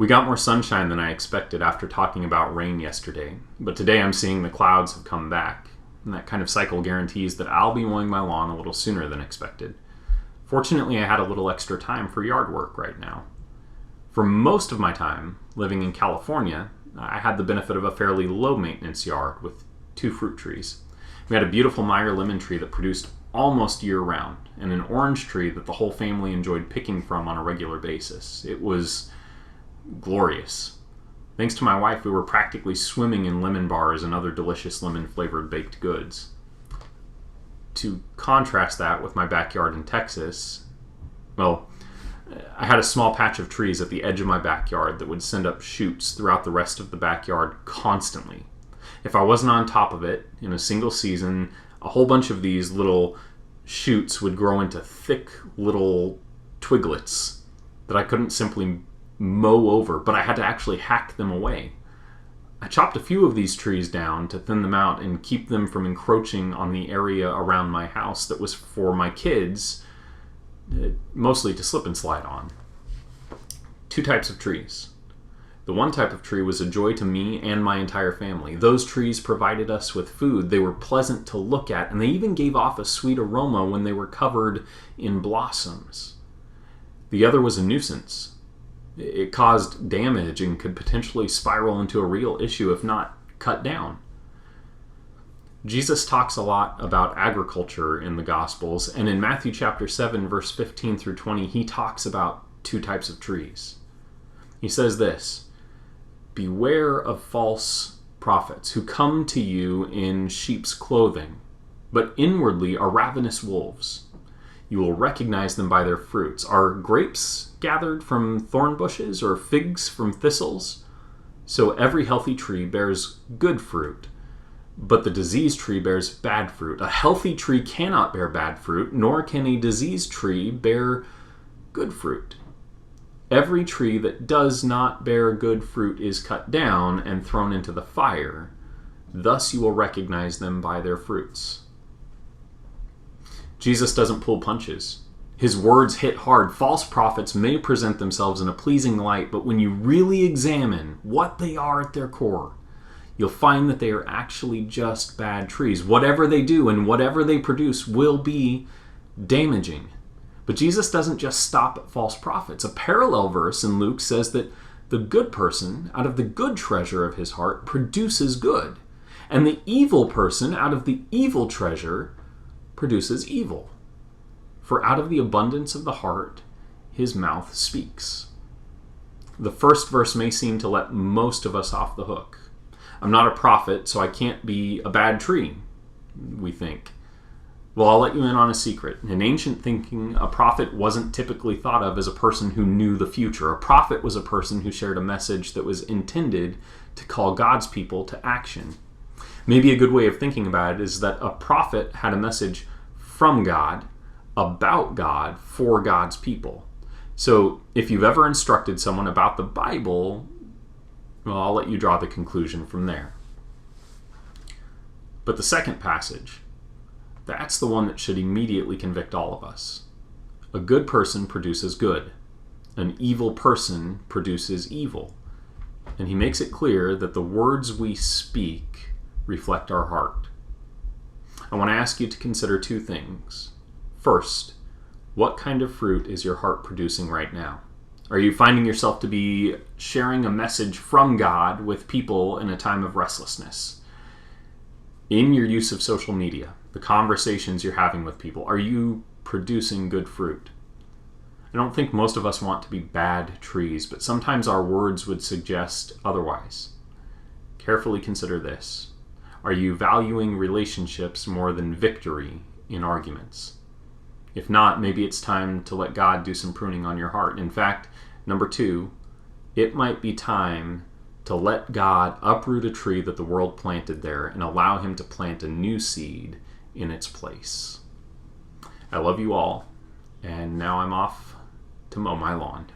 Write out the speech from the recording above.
We got more sunshine than I expected after talking about rain yesterday, but today I'm seeing the clouds have come back, and that kind of cycle guarantees that I'll be mowing my lawn a little sooner than expected. Fortunately, I had a little extra time for yard work right now. For most of my time living in California, I had the benefit of a fairly low-maintenance yard with 2 fruit trees. We had a beautiful Meyer lemon tree that produced almost year-round, and an orange tree that the whole family enjoyed picking from on a regular basis. It was glorious. Thanks to my wife, we were practically swimming in lemon bars and other delicious lemon-flavored baked goods. To contrast that with my backyard in Texas, well, I had a small patch of trees at the edge of my backyard that would send up shoots throughout the rest of the backyard constantly. If I wasn't on top of it in a single season, a whole bunch of these little shoots would grow into thick little twiglets that I couldn't simply mow over, but I had to actually hack them away. I chopped a few of these trees down to thin them out and keep them from encroaching on the area around my house that was for my kids, mostly to slip and slide on. 2 types of trees. The one type of tree was a joy to me and my entire family. Those trees provided us with food. They were pleasant to look at, and they even gave off a sweet aroma when they were covered in blossoms. The other was a nuisance. It caused damage and could potentially spiral into a real issue if not cut down. Jesus talks a lot about agriculture in the Gospels, and in Matthew chapter 7, verse 15 through 20, he talks about 2 types of trees. He says this, "Beware of false prophets who come to you in sheep's clothing, but inwardly are ravenous wolves. You will recognize them by their fruits. Are grapes gathered from thorn bushes or figs from thistles? So every healthy tree bears good fruit, but the diseased tree bears bad fruit. A healthy tree cannot bear bad fruit, nor can a diseased tree bear good fruit. Every tree that does not bear good fruit is cut down and thrown into the fire. Thus you will recognize them by their fruits." Jesus doesn't pull punches. His words hit hard. False prophets may present themselves in a pleasing light, but when you really examine what they are at their core, you'll find that they are actually just bad trees. Whatever they do and whatever they produce will be damaging. But Jesus doesn't just stop at false prophets. A parallel verse in Luke says that the good person, out of the good treasure of his heart, produces good. And the evil person, out of the evil treasure, produces evil. For out of the abundance of the heart, his mouth speaks. The first verse may seem to let most of us off the hook. I'm not a prophet, so I can't be a bad tree, we think. Well, I'll let you in on a secret. In ancient thinking, a prophet wasn't typically thought of as a person who knew the future. A prophet was a person who shared a message that was intended to call God's people to action. Maybe a good way of thinking about it is that a prophet had a message from God, about God, for God's people. So if you've ever instructed someone about the Bible, well, I'll let you draw the conclusion from there. But the second passage, that's the one that should immediately convict all of us. A good person produces good. An evil person produces evil. And he makes it clear that the words we speak reflect our heart. I want to ask you to consider 2 things. First, what kind of fruit is your heart producing right now? Are you finding yourself to be sharing a message from God with people in a time of restlessness? In your use of social media, the conversations you're having with people, are you producing good fruit? I don't think most of us want to be bad trees, but sometimes our words would suggest otherwise. Carefully consider this. Are you valuing relationships more than victory in arguments? If not, maybe it's time to let God do some pruning on your heart. In fact, number 2, it might be time to let God uproot a tree that the world planted there and allow him to plant a new seed in its place. I love you all, and now I'm off to mow my lawn.